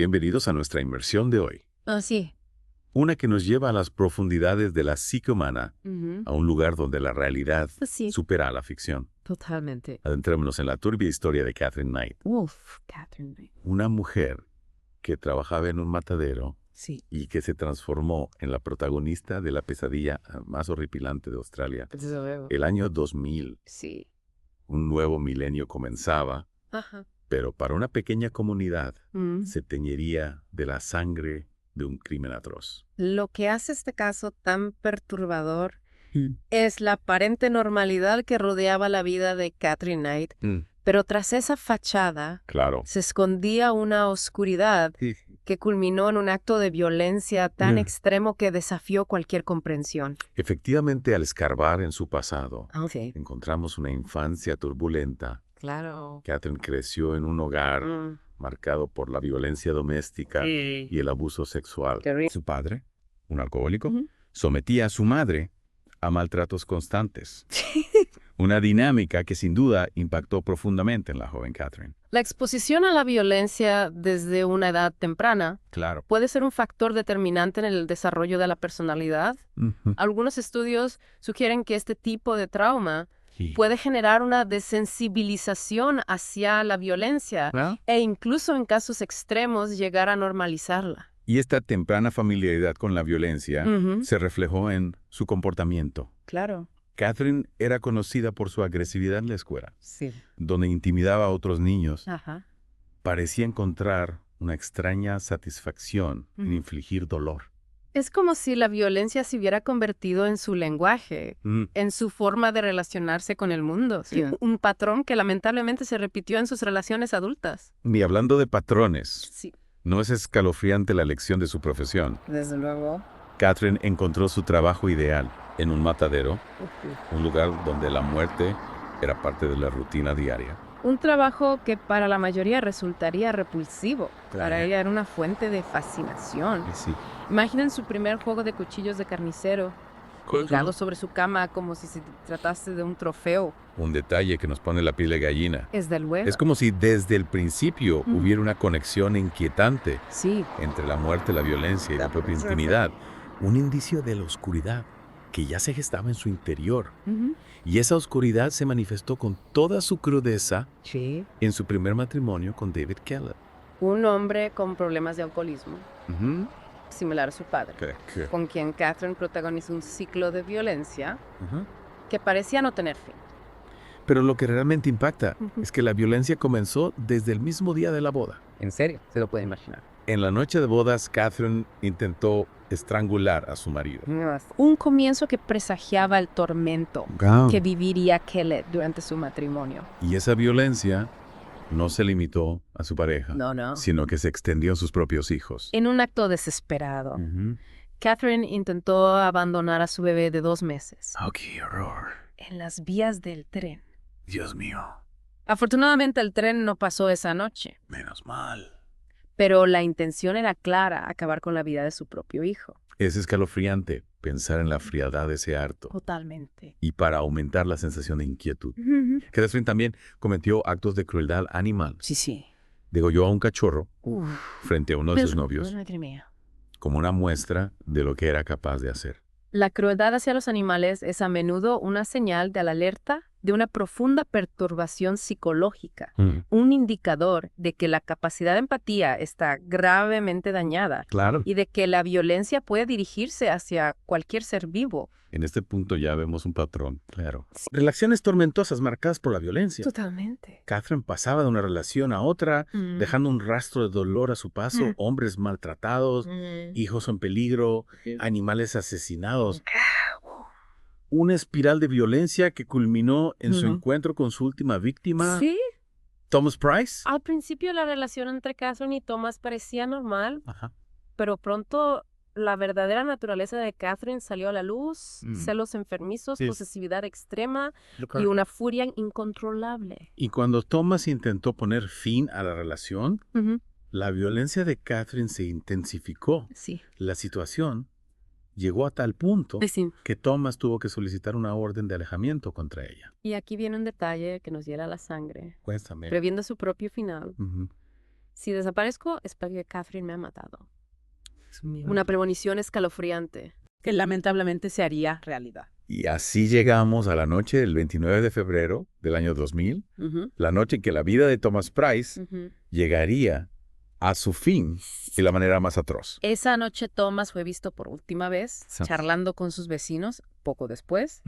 Bienvenidos a nuestra inmersión de hoy. Sí. Una que nos lleva a las profundidades de la psique humana, Ujú. a un lugar donde la realidad Sí. supera a la ficción. Totalmente. Adentrémonos en la turbia historia de Catherine Knight, Catherine Knight. una mujer que trabajaba en un matadero Sí. y que se transformó en la protagonista de la pesadilla más horripilante de Australia. Desde luego. El año 2000, Sí. un nuevo milenio comenzaba, Ajá. pero para una pequeña comunidad Mm. se teñiría de la sangre de un crimen atroz. Lo que hace este caso tan perturbador es la aparente normalidad que rodeaba la vida de Catherine Knight, pero tras esa fachada Claro. se escondía una oscuridad que culminó en un acto de violencia tan extremo que desafió cualquier comprensión. Efectivamente, al escarbar en su pasado, Sí. encontramos una infancia turbulenta. Claro. Catherine creció en un hogar marcado por la violencia doméstica Sí. y el abuso sexual. Terrible. Su padre, un alcohólico, Ujú. sometía a su madre a maltratos constantes. Una dinámica que sin duda impactó profundamente en la joven Catherine. La exposición a la violencia desde una edad temprana Claro. puede ser un factor determinante en el desarrollo de la personalidad. Algunos estudios sugieren que este tipo de trauma puede generar una desensibilización hacia la violencia e incluso en casos extremos llegar a normalizarla. Y esta temprana familiaridad con la violencia Ujú. se reflejó en su comportamiento. Claro. Catherine era conocida por su agresividad en la escuela, Sí. donde intimidaba a otros niños. Ajá. Parecía encontrar una extraña satisfacción en Ujú. infligir dolor. Es como si la violencia se hubiera convertido en su lenguaje, en su forma de relacionarse con el mundo. Sí, un patrón que lamentablemente se repitió en sus relaciones adultas. Y hablando de patrones, Sí, ¿no es escalofriante la elección de su profesión? desde luego. Catherine encontró su trabajo ideal en un matadero, un lugar donde la muerte era parte de la rutina diaria. Un trabajo que para la mayoría resultaría repulsivo. Claro. Para ella era una fuente de fascinación. Sí. Imaginen su primer juego de cuchillos de carnicero, colgado sobre su cama como si se tratase de un trofeo. Un detalle que nos pone la piel de gallina. Desde luego. Es como si desde el principio hubiera una conexión inquietante Sí. entre la muerte, la violencia y la propia intimidad. Un indicio de la oscuridad que ya se gestaba en su interior. Ujú. Y esa oscuridad se manifestó con toda su crudeza Sí. en su primer matrimonio con David Keller. Un hombre con problemas de alcoholismo, Ujú. similar a su padre, ¿Qué? con quien Catherine protagonizó un ciclo de violencia Ujú. que parecía no tener fin. Pero lo que realmente impacta Ujú. es que la violencia comenzó desde el mismo día de la boda. ¿En serio? Se lo puede imaginar. En la noche de bodas, Catherine intentó estrangular a su marido. Un comienzo que presagiaba el tormento que viviría Kelly durante su matrimonio. Y esa violencia no se limitó a su pareja, No. sino que se extendió a sus propios hijos. En un acto desesperado, Ujú. Catherine intentó abandonar a su bebé de 2 meses ¡Oh, qué horror! en las vías del tren. Dios mío, Afortunadamente el tren no pasó esa noche, menos mal. pero la intención era clara, acabar con la vida de su propio hijo. Es escalofriante pensar en la frialdad de ese acto. Totalmente. Y para aumentar la sensación de inquietud. Catherine también cometió actos de crueldad animal. Sí. Degolló a un cachorro Uf. frente a uno de sus novios Madre mía. como una muestra de lo que era capaz de hacer. La crueldad hacia los animales es a menudo una señal de la alerta de una profunda perturbación psicológica, un indicador de que la capacidad de empatía está gravemente dañada Claro. y de que la violencia puede dirigirse hacia cualquier ser vivo. En este punto ya vemos un patrón, claro. Relaciones tormentosas marcadas por la violencia. Totalmente. Catherine pasaba de una relación a otra, dejando un rastro de dolor a su paso, hombres maltratados, hijos en peligro, animales asesinados. Una espiral de violencia que culminó en su encuentro con su última víctima, Sí. Thomas Price. Al principio la relación entre Catherine y Thomas parecía normal, Ajá. pero pronto la verdadera naturaleza de Catherine salió a la luz, celos enfermizos, Sí. posesividad extrema y una furia incontrolable. Y cuando Thomas intentó poner fin a la relación, la violencia de Catherine se intensificó. Sí. La situación llegó a tal punto Sí. que Thomas tuvo que solicitar una orden de alejamiento contra ella. Y aquí viene un detalle que nos hiela la sangre, Cuéntame. previendo su propio final. Ujú. Si desaparezco es porque Catherine me ha matado. Una premonición escalofriante. Que lamentablemente se haría realidad. Y así llegamos a la noche del 29 de febrero del año 2000, la noche en que la vida de Thomas Price llegaría a su fin de la manera más atroz. Esa noche Thomas fue visto por última vez charlando con sus vecinos. Poco después,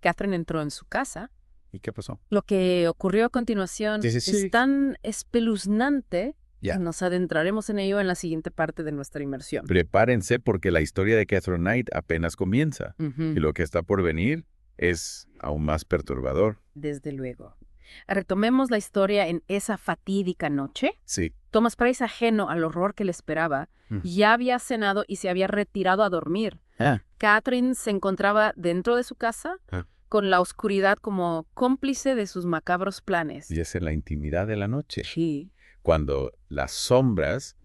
Catherine entró en su casa. ¿Y qué pasó? Lo que ocurrió a continuación es tan espeluznante que nos adentraremos en ello en la siguiente parte de nuestra inmersión. Prepárense porque la historia de Catherine Knight apenas comienza y lo que está por venir es aún más perturbador. Desde luego. Retomemos la historia en esa fatídica noche. Sí. Thomas Price, ajeno al horror que le esperaba, ya había cenado y se había retirado a dormir. Catherine se encontraba dentro de su casa con la oscuridad como cómplice de sus macabros planes. Y es en la intimidad de la noche, Sí. cuando las sombras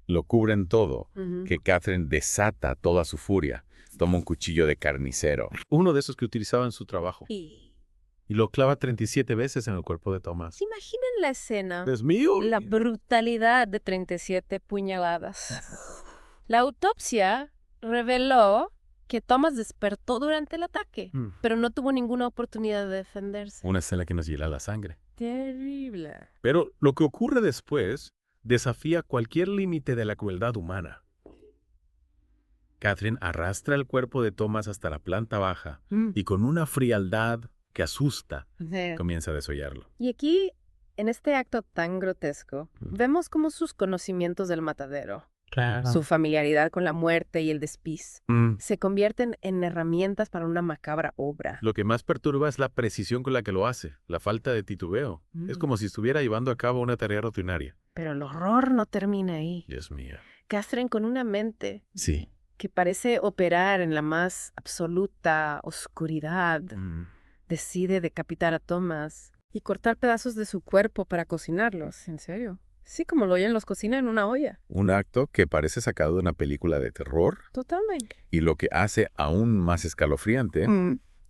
lo cubren todo, que Catherine desata toda su furia. Toma un cuchillo de carnicero. Uno de esos que utilizaba en su trabajo. Sí. Y lo clava 37 veces en el cuerpo de Thomas. ¿Se imaginan la escena? ¡Es mío! La brutalidad de 37 puñaladas. La autopsia reveló que Thomas despertó durante el ataque, pero no tuvo ninguna oportunidad de defenderse. Una escena que nos hiela la sangre. Terrible. Pero lo que ocurre después desafía cualquier límite de la crueldad humana. Catherine arrastra el cuerpo de Thomas hasta la planta baja y con una frialdad que asusta, comienza a desollarlo. Y aquí, en este acto tan grotesco, vemos cómo sus conocimientos del matadero, su familiaridad con la muerte y el despiz, se convierten en herramientas para una macabra obra. Lo que más perturba es la precisión con la que lo hace, la falta de titubeo. Es como si estuviera llevando a cabo una tarea rutinaria. Pero el horror no termina ahí. Dios mío. Catherine, con una mente Sí. que parece operar en la más absoluta oscuridad, decide decapitar a Thomas y cortar pedazos de su cuerpo para cocinarlos. ¿En serio? Sí, como lo oyen, los cocina en una olla. Un acto que parece sacado de una película de terror. Totalmente. Y lo que hace aún más escalofriante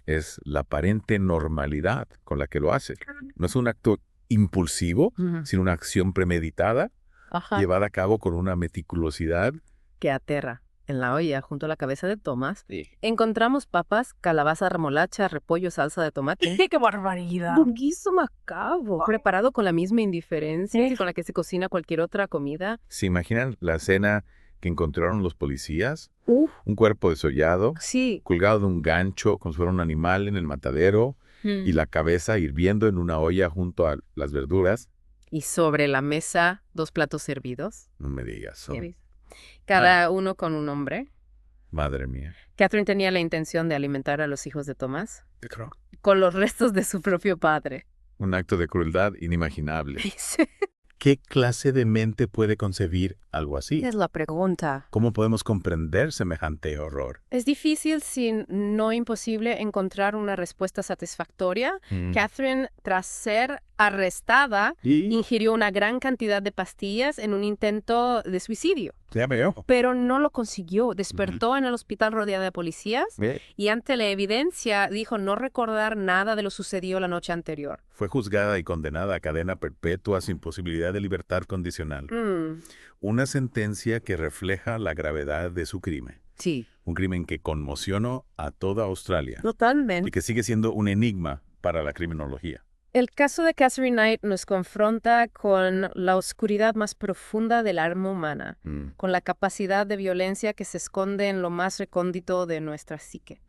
es la aparente normalidad con la que lo hace. No es un acto impulsivo, sino una acción premeditada, llevada a cabo con una meticulosidad que aterra. En la olla, junto a la cabeza de Thomas, encontramos papas, calabaza, remolacha, repollo, salsa de tomate. ¡Qué barbaridad! Un guiso macabro, preparado con la misma indiferencia con la que se cocina cualquier otra comida. ¿Se imaginan la escena que encontraron los policías? Un cuerpo desollado, colgado de un gancho como si fuera un animal en el matadero, y la cabeza hirviendo en una olla junto a las verduras. Y sobre la mesa, 2 platos servidos. No me digas. Cada uno con un nombre. Madre mía. Catherine tenía la intención de alimentar a los hijos de Thomas con los restos de su propio padre. Un acto de crueldad inimaginable. ¿Qué clase de mente puede concebir algo así? Es la pregunta. ¿Cómo podemos comprender semejante horror? Es difícil, si no imposible, encontrar una respuesta satisfactoria. Catherine, tras ser arrestada, ingirió una gran cantidad de pastillas en un intento de suicidio. Ya veo. Pero no lo consiguió. Despertó en el hospital rodeada de policías y ante la evidencia dijo no recordar nada de lo sucedido la noche anterior. Fue juzgada y condenada a cadena perpetua sin posibilidad de libertad condicional. Una sentencia que refleja la gravedad de su crimen. Sí. Un crimen que conmocionó a toda Australia. Totalmente. Y que sigue siendo un enigma para la criminología. El caso de Catherine Knight nos confronta con la oscuridad más profunda del alma humana, con la capacidad de violencia que se esconde en lo más recóndito de nuestra psique.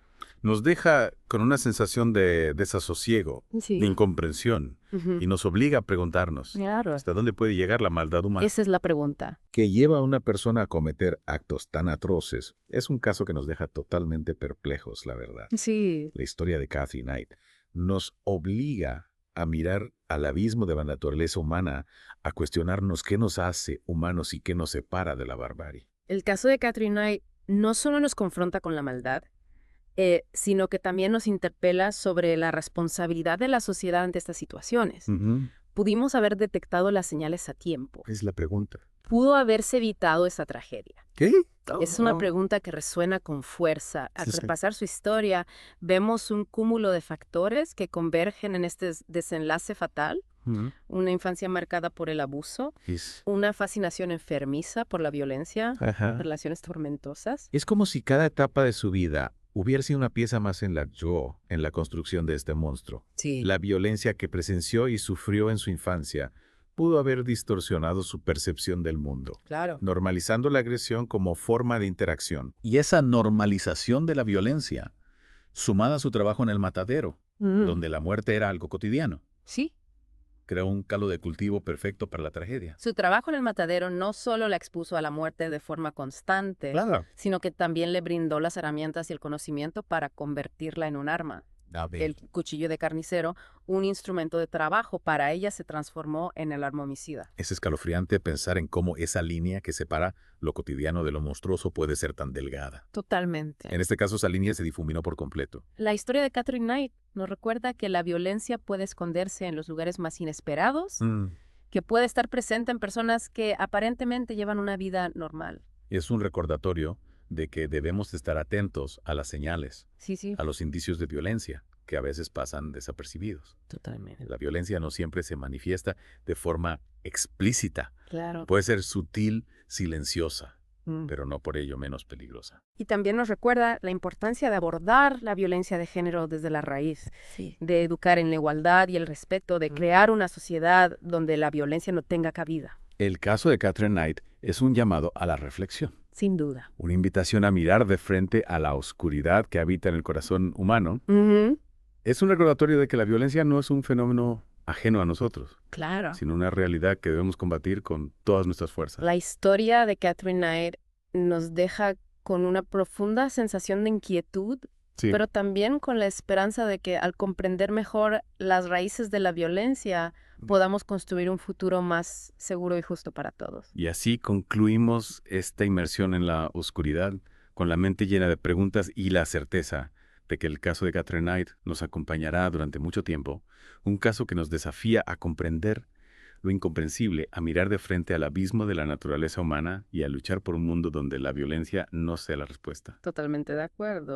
Nos deja con una sensación de desasosiego, de incomprensión, y nos obliga a preguntarnos, ¿hasta dónde puede llegar la maldad humana? Esa es la pregunta. Que lleva a una persona a cometer actos tan atroces es un caso que nos deja totalmente perplejos, la verdad. Sí. La historia de Catherine Knight nos obliga a mirar al abismo de la naturaleza humana, a cuestionarnos qué nos hace humanos y qué nos separa de la barbarie. El caso de Catherine Knight no solo nos confronta con la maldad, sino que también nos interpela sobre la responsabilidad de la sociedad ante estas situaciones. Pudimos haber detectado las señales a tiempo. Es la pregunta. ¿Pudo haberse evitado esa tragedia? ¿Qué? Es una pregunta que resuena con fuerza. Al repasar su historia, vemos un cúmulo de factores que convergen en este desenlace fatal. una infancia marcada por el abuso, una fascinación enfermiza por la violencia, relaciones tormentosas. Es como si cada etapa de su vida hubiera sido una pieza más en la construcción de este monstruo. Sí. La violencia que presenció y sufrió en su infancia pudo haber distorsionado su percepción del mundo, Claro. normalizando la agresión como forma de interacción. Y esa normalización de la violencia, sumada a su trabajo en el matadero, donde la muerte era algo cotidiano, Sí. creó un caldo de cultivo perfecto para la tragedia. Su trabajo en el matadero no solo la expuso a la muerte de forma constante, sino que también le brindó las herramientas y el conocimiento para convertirla en un arma. El cuchillo de carnicero, un instrumento de trabajo, para ella se transformó en el arma homicida. Es escalofriante pensar en cómo esa línea que separa lo cotidiano de lo monstruoso puede ser tan delgada. Totalmente. En este caso, esa línea se difuminó por completo. La historia de Katherine Knight nos recuerda que la violencia puede esconderse en los lugares más inesperados, que puede estar presente en personas que aparentemente llevan una vida normal. Es un recordatorio de que debemos estar atentos a las señales, a los indicios de violencia, que a veces pasan desapercibidos. Totalmente. La violencia no siempre se manifiesta de forma explícita. Claro. Puede ser sutil, silenciosa, pero no por ello menos peligrosa. Y también nos recuerda la importancia de abordar la violencia de género desde la raíz, de educar en la igualdad y el respeto, de crear una sociedad donde la violencia no tenga cabida. El caso de Katherine Knight es un llamado a la reflexión. Sin duda. Una invitación a mirar de frente a la oscuridad que habita en el corazón humano. Es un recordatorio de que la violencia no es un fenómeno ajeno a nosotros, Claro. sino una realidad que debemos combatir con todas nuestras fuerzas. La historia de Katherine Knight nos deja con una profunda sensación de inquietud, pero también con la esperanza de que al comprender mejor las raíces de la violencia, podamos construir un futuro más seguro y justo para todos. Y así concluimos esta inmersión en la oscuridad, con la mente llena de preguntas y la certeza de que el caso de Katherine Knight nos acompañará durante mucho tiempo, un caso que nos desafía a comprender lo incomprensible, a mirar de frente al abismo de la naturaleza humana y a luchar por un mundo donde la violencia no sea la respuesta. Totalmente de acuerdo.